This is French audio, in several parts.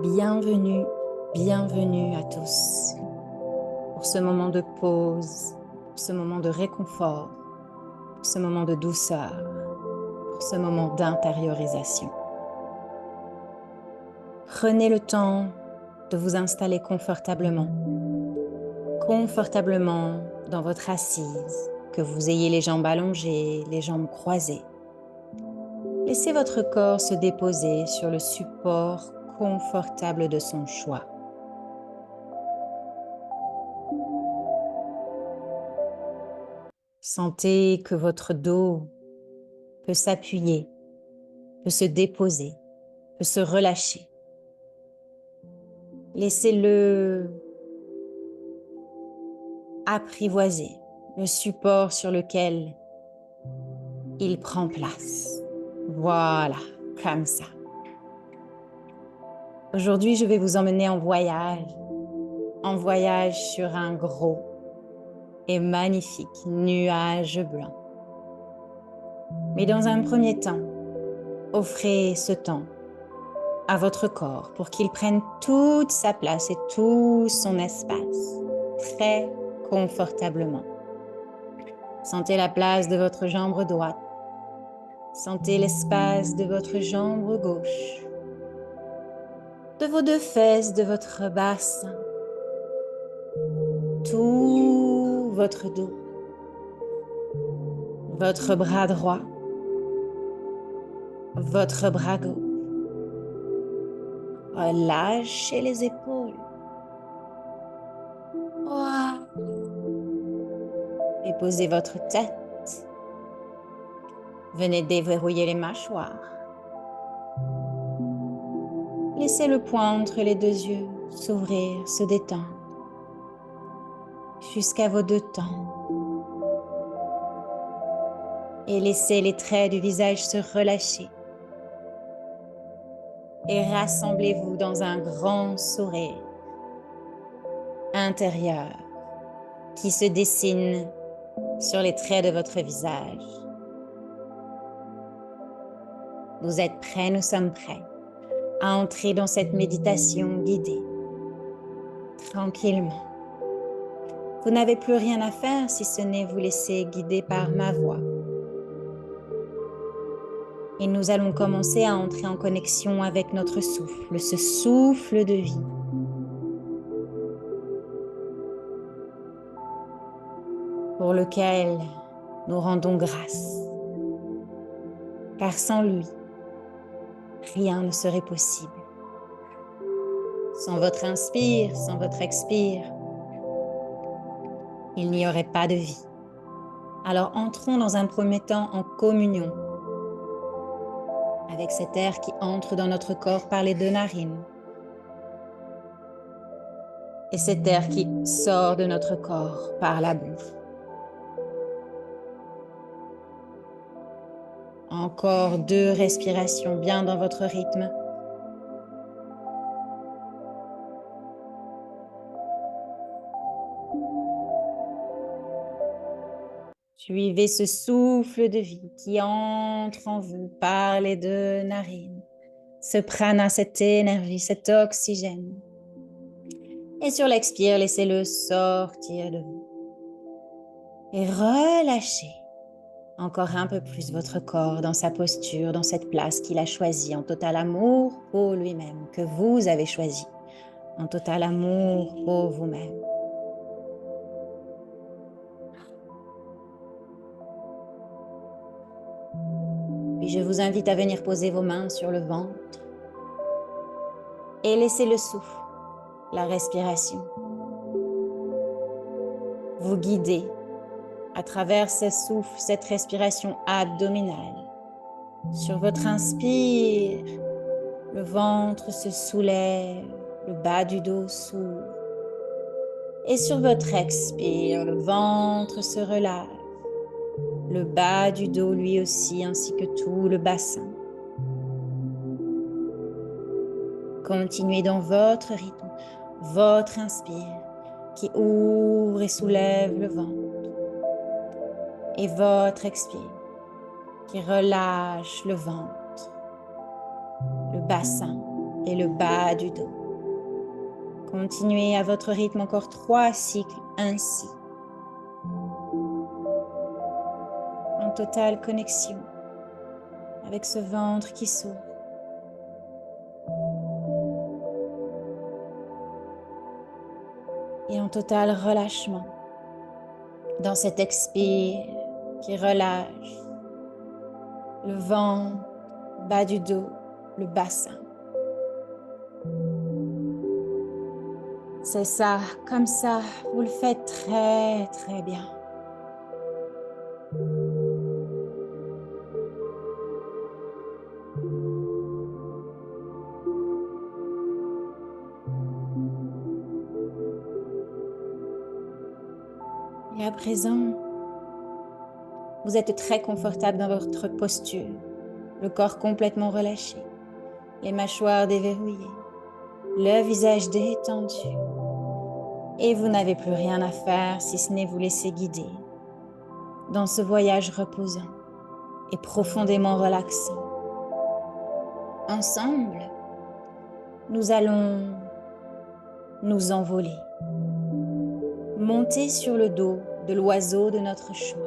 Bienvenue, bienvenue à tous pour ce moment de pause, pour ce moment de réconfort, pour ce moment de douceur, pour ce moment d'intériorisation. Prenez le temps de vous installer confortablement dans votre assise, que vous ayez les jambes allongées, les jambes croisées. Laissez votre corps se déposer sur le support confortable de son choix. Sentez que votre dos peut s'appuyer, peut se déposer, peut se relâcher. Laissez-le apprivoiser le support sur lequel il prend place. Voilà, comme ça. Aujourd'hui, je vais vous emmener en voyage sur un gros et magnifique nuage blanc. Mais dans un premier temps, offrez ce temps à votre corps pour qu'il prenne toute sa place et tout son espace, très confortablement. Sentez la place de votre jambe droite. Sentez l'espace de votre jambe gauche, de vos deux fesses, de votre bassin, tout votre dos, votre bras droit, votre bras gauche. Relâchez les épaules. Et posez votre tête. Venez déverrouiller les mâchoires. Laissez le poing entre les deux yeux s'ouvrir, se détendre jusqu'à vos deux tempes. Et laissez les traits du visage se relâcher. Et rassemblez-vous dans un grand sourire intérieur qui se dessine sur les traits de votre visage. Vous êtes prêts, nous sommes prêts à entrer dans cette méditation guidée, tranquillement. Vous n'avez plus rien à faire si ce n'est vous laisser guider par ma voix. Et nous allons commencer à entrer en connexion avec notre souffle, ce souffle de vie. Pour lequel nous rendons grâce. Car sans lui, rien ne serait possible. Sans votre inspire, sans votre expire, il n'y aurait pas de vie. Alors entrons dans un premier temps en communion avec cet air qui entre dans notre corps par les deux narines et cet air qui sort de notre corps par la bouche. Encore 2 respirations bien dans votre rythme. Suivez ce souffle de vie qui entre en vous par les deux narines. Ce prana, cette énergie, cet oxygène. Et sur l'expire, laissez-le sortir de vous. Et relâchez encore un peu plus votre corps dans sa posture, dans cette place qu'il a choisie, en total amour pour lui-même, que vous avez choisi, en total amour pour vous-même. Puis je vous invite à venir poser vos mains sur le ventre et laisser le souffle, la respiration, vous guider à travers ce souffle, cette respiration abdominale. Sur votre inspire, le ventre se soulève, le bas du dos s'ouvre. Et sur votre expire, le ventre se relâche, le bas du dos lui aussi, ainsi que tout le bassin. Continuez dans votre rythme, votre inspire qui ouvre et soulève le ventre. Et votre expire qui relâche le ventre, le bassin, et le bas du dos. Continuez à votre rythme encore 3 cycles ainsi, en totale connexion avec ce ventre qui s'ouvre. Et en total relâchement dans cet expire qui relâche le ventre, le bas du dos, le bassin. C'est ça, comme ça, vous le faites très très bien. Et à présent, vous êtes très confortable dans votre posture, le corps complètement relâché, les mâchoires déverrouillées, le visage détendu. Et vous n'avez plus rien à faire si ce n'est vous laisser guider dans ce voyage reposant et profondément relaxant. Ensemble, nous allons nous envoler, monter sur le dos de l'oiseau de notre choix.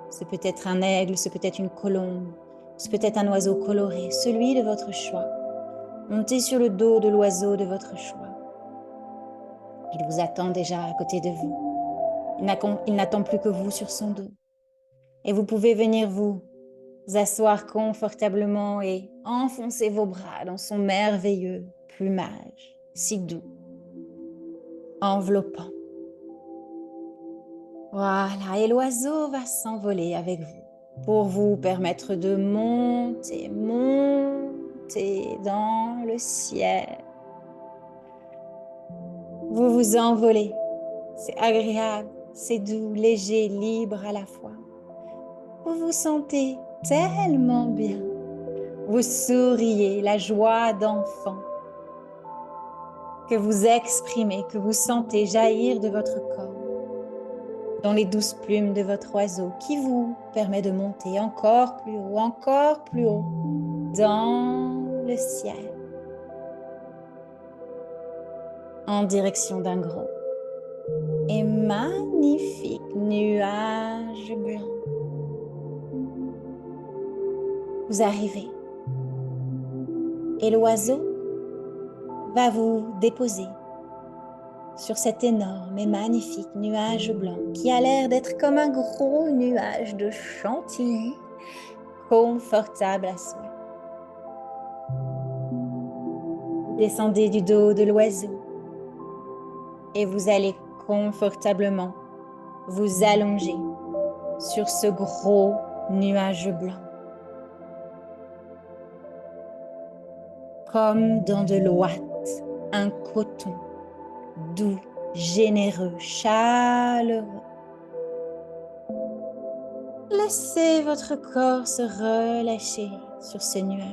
C'est peut-être un aigle, c'est peut-être une colombe, c'est peut-être un oiseau coloré, celui de votre choix. Montez sur le dos de l'oiseau de votre choix. Il vous attend déjà à côté de vous. Il n'attend plus que vous sur son dos. Et vous pouvez venir vous asseoir confortablement et enfoncer vos bras dans son merveilleux plumage, si doux, enveloppant. Voilà, et l'oiseau va s'envoler avec vous pour vous permettre de monter, monter dans le ciel. Vous vous envolez, c'est agréable, c'est doux, léger, libre à la fois. Vous vous sentez tellement bien. Vous souriez, la joie d'enfant que vous exprimez, que vous sentez jaillir de votre corps, dans les douces plumes de votre oiseau qui vous permet de monter encore plus haut, dans le ciel, en direction d'un grand et magnifique nuage blanc. Vous arrivez et l'oiseau va vous déposer sur cet énorme et magnifique nuage blanc qui a l'air d'être comme un gros nuage de chantilly, confortable à souhait. Vous descendez du dos de l'oiseau et vous allez confortablement vous allonger sur ce gros nuage blanc. Comme dans de l'ouate, un coton doux, généreux, chaleureux. Laissez votre corps se relâcher sur ce nuage.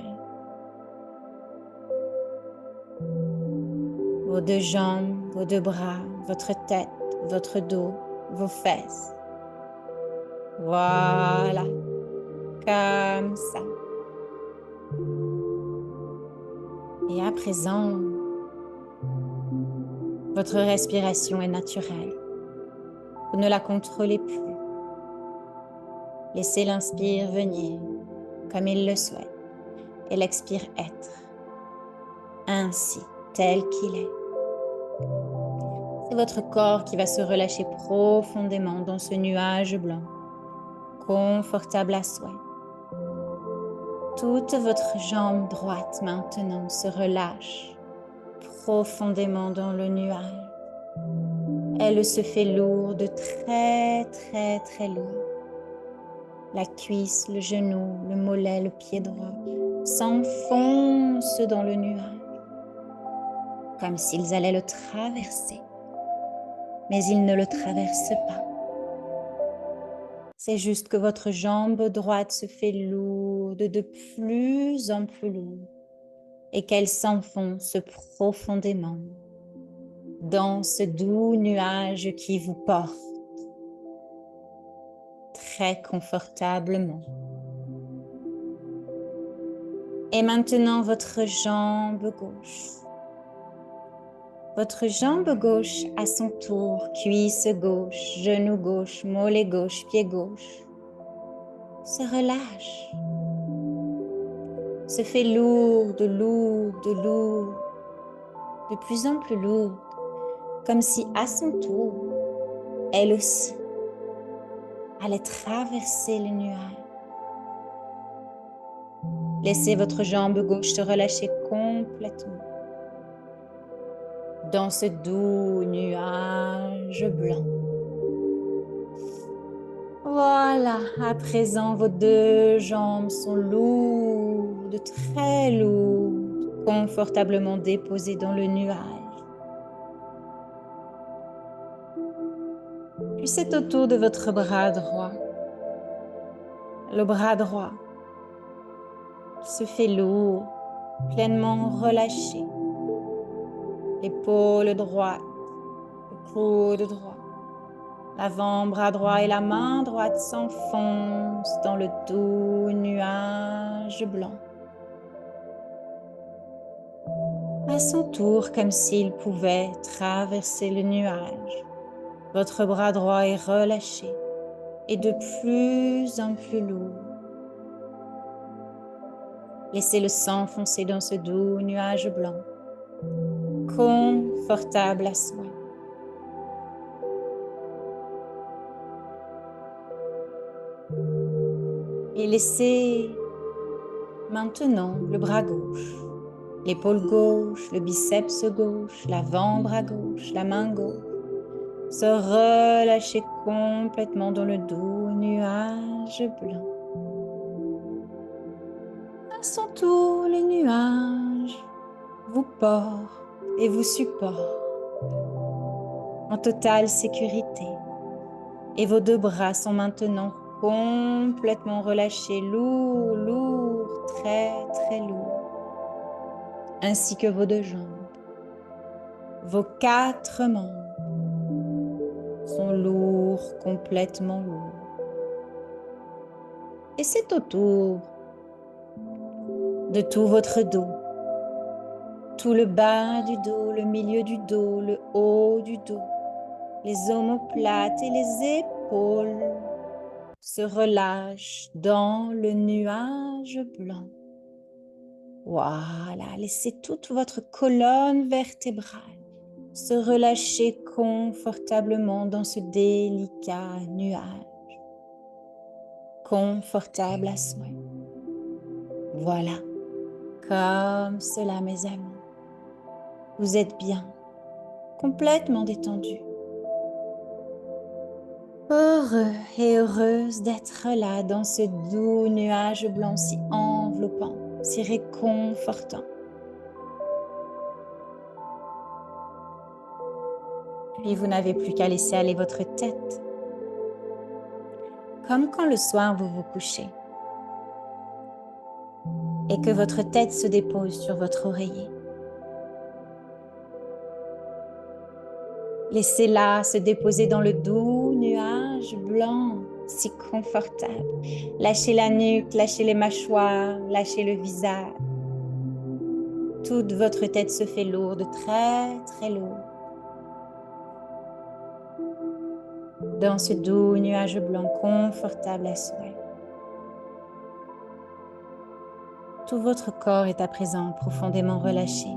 Vos deux jambes, vos deux bras, votre tête, votre dos, vos fesses. Voilà, comme ça. Et à présent, votre respiration est naturelle. Vous ne la contrôlez plus. Laissez l'inspire venir comme il le souhaite et l'expire être ainsi, tel qu'il est. C'est votre corps qui va se relâcher profondément dans ce nuage blanc, confortable à souhait. Toute votre jambe droite maintenant se relâche profondément dans le nuage. Elle se fait lourde, très très très lourde. La cuisse, le genou, le mollet, le pied droit s'enfoncent dans le nuage, comme s'ils allaient le traverser. Mais ils ne le traversent pas. C'est juste que votre jambe droite se fait lourde, de plus en plus lourde, et qu'elle s'enfonce profondément dans ce doux nuage qui vous porte très confortablement. Et maintenant, votre jambe gauche. Votre jambe gauche à son tour, cuisse gauche, genou gauche, mollet gauche, pied gauche, se relâche, se fait lourde, lourde, lourde, de plus en plus lourde, comme si à son tour, elle aussi, allait traverser le nuage. Laissez votre jambe gauche se relâcher complètement dans ce doux nuage blanc. Voilà, à présent, vos deux jambes sont lourdes, très lourdes, confortablement déposées dans le nuage. Puis c'est au tour de votre bras droit. Le bras droit se fait lourd, pleinement relâché. L'épaule droite, le coude droit, l'avant-bras droit et la main droite s'enfoncent dans le doux nuage blanc. À son tour, comme s'il pouvait traverser le nuage, votre bras droit est relâché et de plus en plus lourd. Laissez-le s'enfoncer dans ce doux nuage blanc, confortable à soi. Et laissez maintenant le bras gauche, l'épaule gauche, le biceps gauche, l'avant-bras gauche, la main gauche, se relâcher complètement dans le doux nuage blanc. À son tour, le nuage vous porte et vous supporte en totale sécurité. Et vos deux bras sont maintenant complètement relâchés, lourds, lourds, très, très lourds. Ainsi que vos deux jambes. Vos quatre membres sont lourds, complètement lourds. Et c'est au tour de tout votre dos. Tout le bas du dos, le milieu du dos, le haut du dos, les omoplates et les épaules se relâchent dans le nuage blanc. Voilà, laissez toute votre colonne vertébrale se relâcher confortablement dans ce délicat nuage. Confortable à soi. Voilà, comme cela mes amis. Vous êtes bien, complètement détendu. Heureux et heureuse d'être là dans ce doux nuage blanc si enveloppant, si réconfortant. Puis vous n'avez plus qu'à laisser aller votre tête, comme quand le soir vous vous couchez et que votre tête se dépose sur votre oreiller. Laissez-la se déposer dans le doux nuage blanc, si confortable. Lâchez la nuque, lâchez les mâchoires, lâchez le visage. Toute votre tête se fait lourde, très, très lourde. Dans ce doux nuage blanc confortable à soi. Tout votre corps est à présent profondément relâché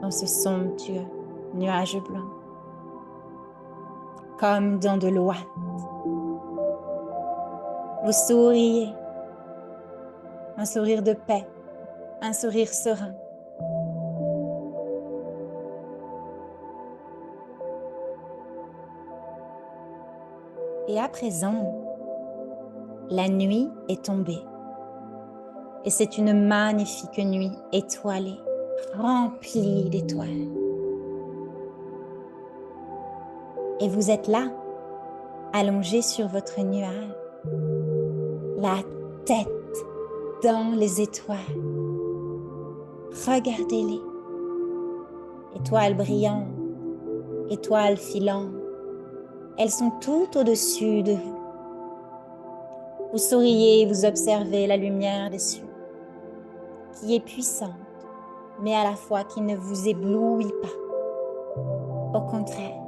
dans ce somptueux nuage blanc, comme dans de l'ouate. Vous souriez, un sourire de paix, un sourire serein. Et à présent, la nuit est tombée. Et c'est une magnifique nuit étoilée, remplie d'étoiles. Et vous êtes là, allongé sur votre nuage, la tête dans les étoiles. Regardez-les. Étoiles brillantes, étoiles filantes. Elles sont toutes au-dessus de vous. Vous souriez, vous observez la lumière des cieux. qui est puissante, mais à la fois qui ne vous éblouit pas. Au contraire,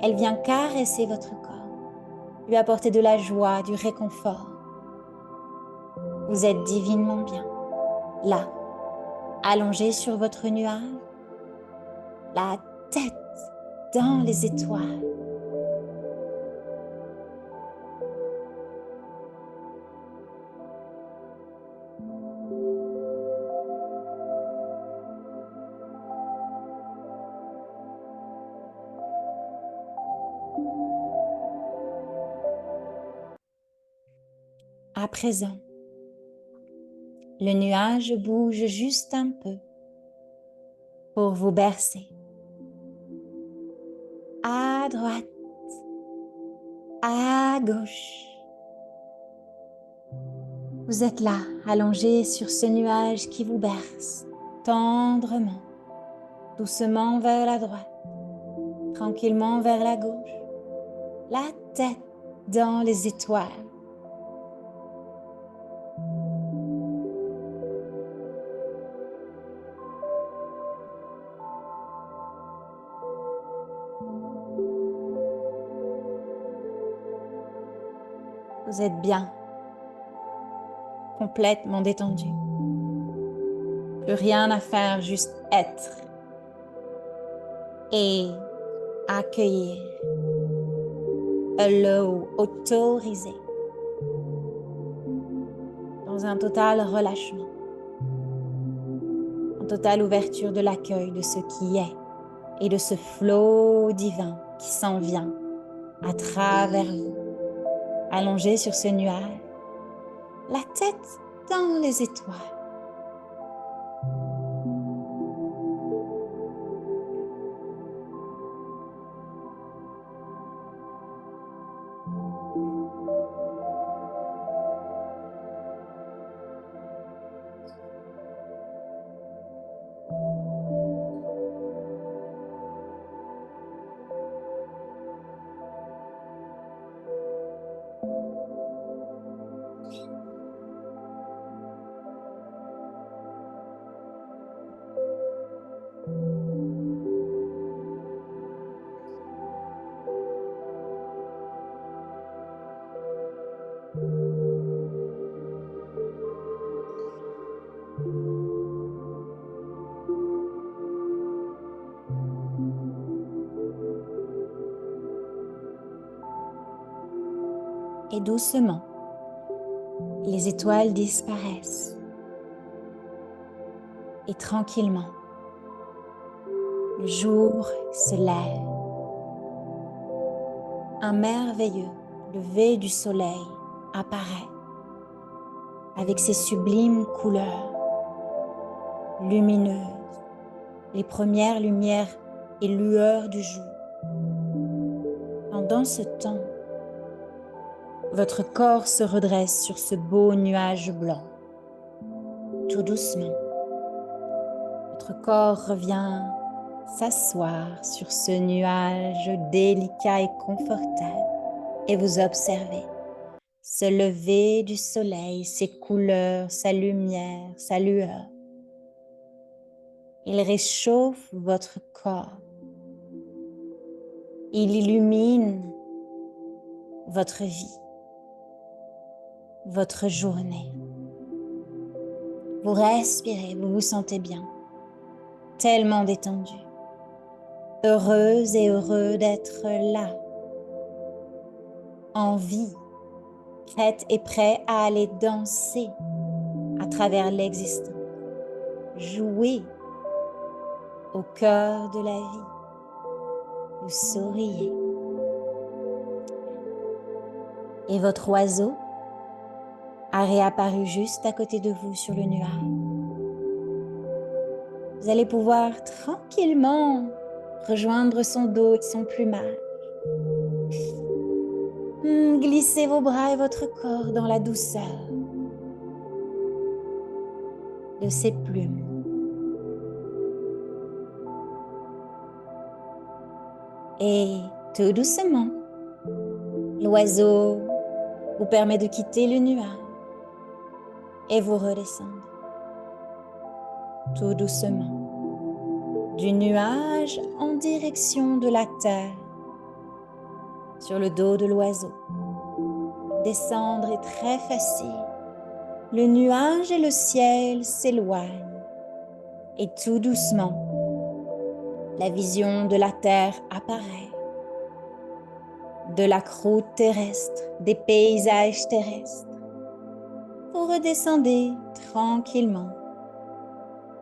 elle vient caresser votre corps, lui apporter de la joie, du réconfort. Vous êtes divinement bien, là, allongé sur votre nuage, la tête dans les étoiles. À présent, le nuage bouge juste un peu pour vous bercer. À droite, à gauche. Vous êtes là, allongé sur ce nuage qui vous berce, tendrement, doucement vers la droite, tranquillement vers la gauche, la tête dans les étoiles. Vous êtes bien, complètement détendu. Plus rien à faire, juste être et accueillir. Allow, autoriser. Dans un total relâchement. En totale ouverture de l'accueil de ce qui est et de ce flot divin qui s'en vient à travers vous. Allongé sur ce nuage, la tête dans les étoiles. Et doucement, les étoiles disparaissent. Et tranquillement, le jour se lève. Un merveilleux lever du soleil apparaît avec ses sublimes couleurs lumineuses, les premières lumières et lueurs du jour. Pendant ce temps, votre corps se redresse sur ce beau nuage blanc. Tout doucement, votre corps revient s'asseoir sur ce nuage délicat et confortable et vous observez ce lever du soleil, ses couleurs, sa lumière, sa lueur. Il réchauffe votre corps. Il illumine votre vie, votre journée. Vous respirez, vous vous sentez bien, tellement détendu, heureuse et heureux d'être là, en vie, prête et prêt à aller danser à travers l'existence, jouer au cœur de la vie. Vous souriez. Et votre oiseau a réapparu juste à côté de vous sur le nuage. Vous allez pouvoir tranquillement rejoindre son dos et son plumage. Glissez vos bras et votre corps dans la douceur de ses plumes. Et tout doucement, l'oiseau vous permet de quitter le nuage et vous redescendre. tout doucement, du nuage en direction de la terre, sur le dos de l'oiseau. Descendre est très facile. Le nuage et le ciel s'éloignent et tout doucement, la vision de la terre apparaît. De la croûte terrestre, des paysages terrestres. Vous redescendez tranquillement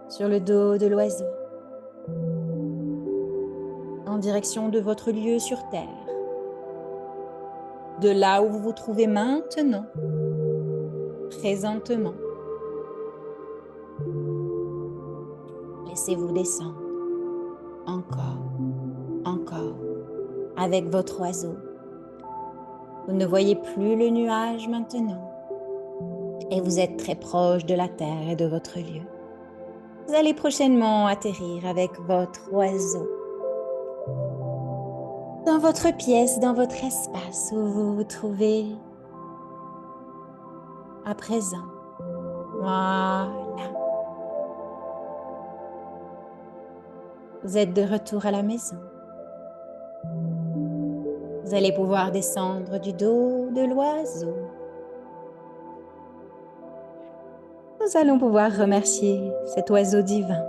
sur le dos de l'oiseau, en direction de votre lieu sur terre, de là où vous vous trouvez maintenant, présentement. Laissez-vous descendre, encore, avec votre oiseau. Vous ne voyez plus le nuage maintenant et vous êtes très proche de la terre et de votre lieu. Vous allez prochainement atterrir avec votre oiseau dans votre pièce, dans votre espace où vous vous trouvez à présent. Voilà. Vous êtes de retour à la maison. Vous allez pouvoir descendre du dos de l'oiseau. Nous allons pouvoir remercier cet oiseau divin.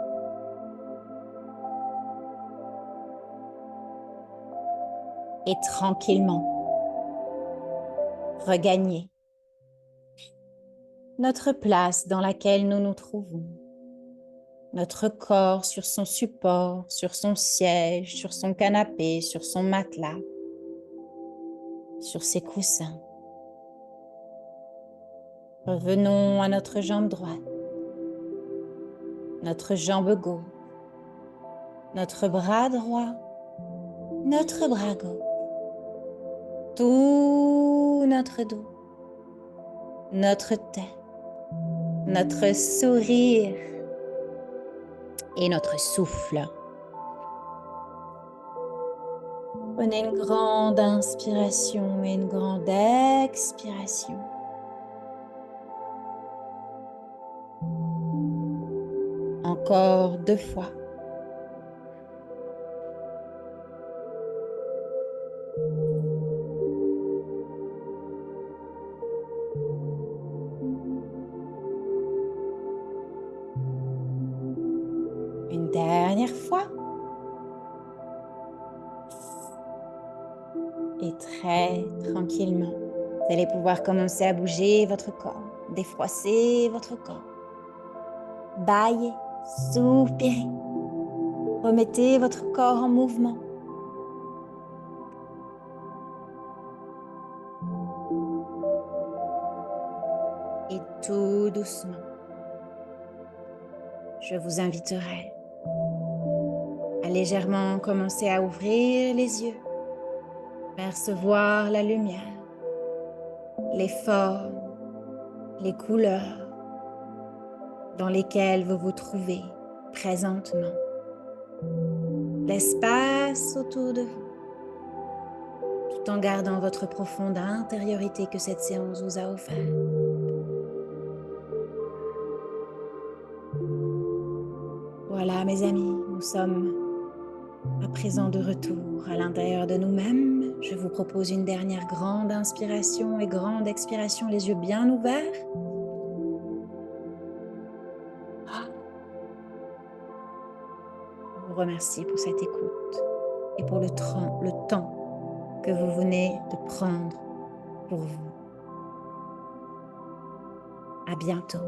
Et tranquillement, regagner notre place dans laquelle nous nous trouvons. Notre corps sur son support, sur son siège, sur son canapé, sur son matelas, sur ses coussins. Revenons à notre jambe droite, notre jambe gauche, notre bras droit, notre bras gauche, tout notre dos, notre tête, notre sourire et notre souffle. Prenez une grande inspiration et une grande expiration. Encore 2 fois. Une dernière fois. Et très tranquillement, vous allez pouvoir commencer à bouger votre corps, défroisser votre corps. Bâillez, soupirez. Remettez votre corps en mouvement. Et tout doucement, je vous inviterai à légèrement commencer à ouvrir les yeux, percevoir la lumière, les formes, les couleurs dans lesquelles vous vous trouvez présentement, l'espace autour de vous, tout en gardant votre profonde intériorité que cette séance vous a offert. Voilà mes amis, nous sommes à présent de retour à l'intérieur de nous-mêmes. Je vous propose une dernière grande inspiration et grande expiration, les yeux bien ouverts. Je vous remercie pour cette écoute et pour le temps que vous venez de prendre pour vous. À bientôt.